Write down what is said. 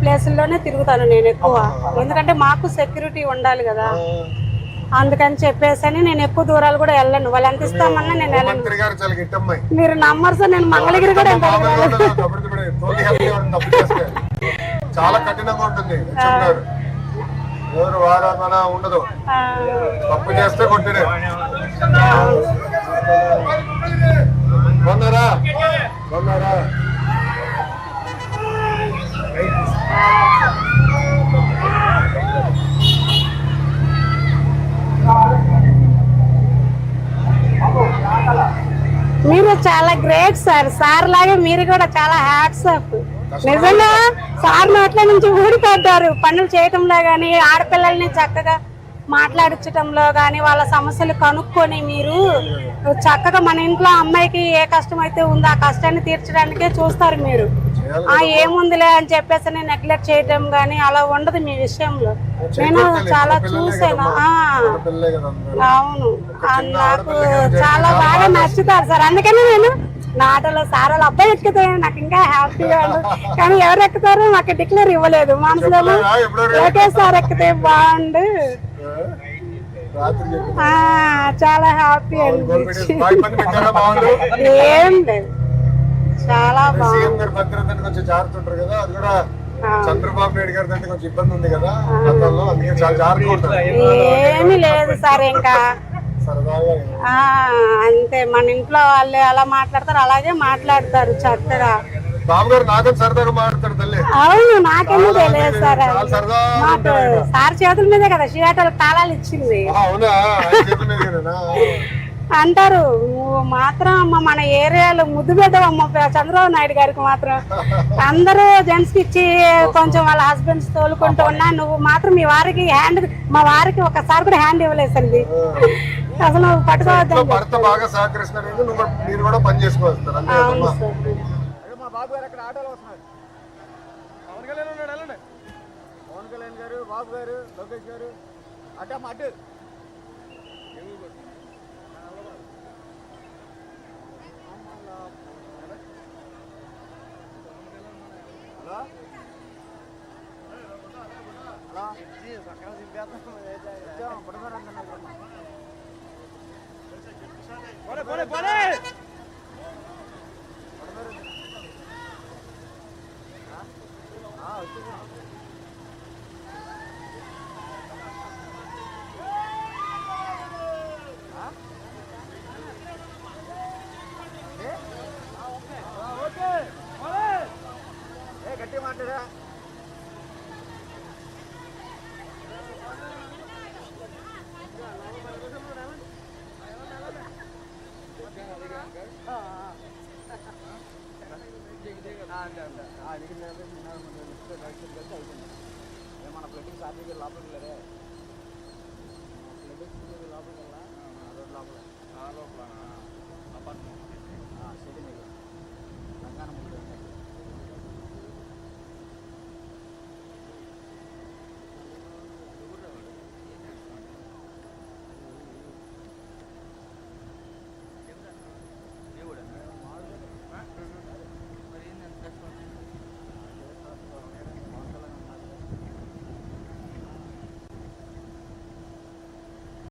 ప్లేసుల్లోనే తిరుగుతాను నేను ఎక్కువ. ఎందుకంటే మాకు సెక్యూరిటీ ఉండాలి కదా, అందుకని చెప్పేసి నేను ఎక్కువ దూరాలు కూడా వెళ్ళను. వాళ్ళు ఎంత ఇస్తామన్నా నేను వెళ్ళను. మీరు నమ్మరు సార్, నేను మంగళగిరి కూడా చాలా కఠినంగా ఉంటుంది. ఎవరు వారాన ఉండదు, తప్పు చేస్తే కొట్టినే. కొన్నారా కొన్నారా మీరు చాలా గ్రేట్ సార్. సార్ లాగే మీరు కూడా చాలా హ్యాట్స్ ఆఫ్. నిజంగా సార్ నోట్ల నుంచి ఊడిపోతారు పనులు చేయటంలో గానీ, ఆడపిల్లల్ని చక్కగా మాట్లాడించటంలో గానీ, వాళ్ళ సమస్యలు కనుక్కొని మీరు చక్కగా మన ఇంట్లో అమ్మాయికి ఏ కష్టం అయితే ఉందో ఆ కష్టాన్ని తీర్చడానికే చూస్తారు మీరు. ఏముందిలే అని చెప్పేసి నెగ్లెక్ట్ చేయటం గానీ అలా ఉండదు మీ విషయంలో. నేను చాలా చూసాను. అవును, నాకు చాలా బాగా నచ్చుతారు సార్. అందుకని నేను నా ఆటలో సార్ వాళ్ళ అబ్బాయి ఎక్కితే నాకు ఇంకా హ్యాపీగా ఉంటుంది. కానీ ఎవరు ఎక్కుతారో మాకు డిక్లేర్ ఇవ్వలేదు. మనసులో ఓకే సార్ ఎక్కితే బాగుండు, చాలా హ్యాపీ అనిపించి. ఏం లేదు, చాలా బాగుంది. చంద్రబాబు నాయుడు గారి కంటే కొంచెం ఇబ్బంది ఉంది కదా, చాలా జాగ్రత్తగా. ఏమీ లేదు సార్, ఇంకా అంతే. మన ఇంట్లో వాళ్ళు ఎలా మాట్లాడతారు అలాగే మాట్లాడతారు చక్కగా. బాబు గారు నాతో సరదాగా మాట్లాడతారు తల్లి. అవును, నాకేమో తెలియదు సార్. మాకు సార్ చేతుల మీదే కదా షియాటోలకు తాళాలు ఇచ్చింది. అంటారు నువ్వు మాత్రం అమ్మ మన ఏరియాలో ముద్దు పెట్టవమ్మ చంద్రబాబు నాయుడు గారికి మాత్రం. అందరూ జెంట్స్ కి ఇచ్చి కొంచెం వాళ్ళ హస్బెండ్స్ తోలుకుంటూ ఉన్నా, నువ్వు మాత్రం మీ వారికి హ్యాండ్, మా వారికి ఒకసారి కూడా హ్యాండ్ ఇవ్వలేసండి. అసలు పట్టుకోవద్దు. భర్త బాగా సహకరిస్తున్నారు, మీరు కూడా పని చేసుకోవచ్చు. బాబు గారు అక్కడ ఆటోలో వస్తున్నారు. పవన్ కళ్యాణ్ ఉన్నాడు, వెళ్ళండి. పవన్ కళ్యాణ్ గారు, బాబు గారు, లోకేష్ గారు అడ్డ అడ్డు. గట్టి మాట్లాడా. మన ప్లేటింగ్ సార్టీ లోపలికి లేదే, ప్లేటింగ్ లోపలికి వెళ్ళా రోడ్ లోపల లోపల అపార్ట్మెంట్.